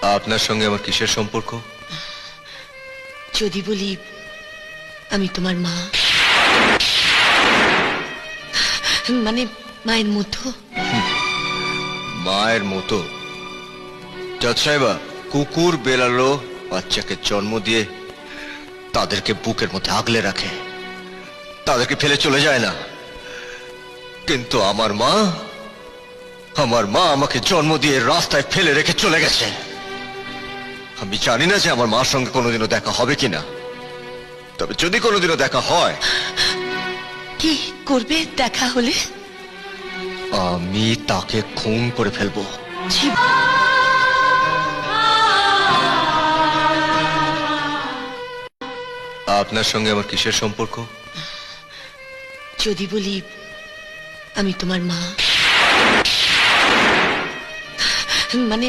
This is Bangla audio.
আপনার সঙ্গে আমার কিসের সম্পর্ক? যদি বলি আমি তোমার মা, মানে মায়ের মতো। মায়ের মতো? জজ সাহেবা, কুকুর বেড়ালো বাচ্চাকে জন্ম দিয়ে তাদেরকে বুকের মধ্যে আগলে রাখে, তাদেরকে ফেলে চলে যায় না। কিন্তু আমার মা আমাকে জন্ম দিয়ে রাস্তায় ফেলে রেখে চলে গেছে। আমি জানি না যে আমার মার সঙ্গে কোনোদিনও দেখা হবে কিনা, তবে যদি কোনোদিনও দেখা হয়। কি করবে দেখা হলে? আমি তাকে খুন করে ফেলবো। ছি! আপনার সঙ্গে আমার কিসের সম্পর্ক? যদি বলি আমি তোমার মা, মানে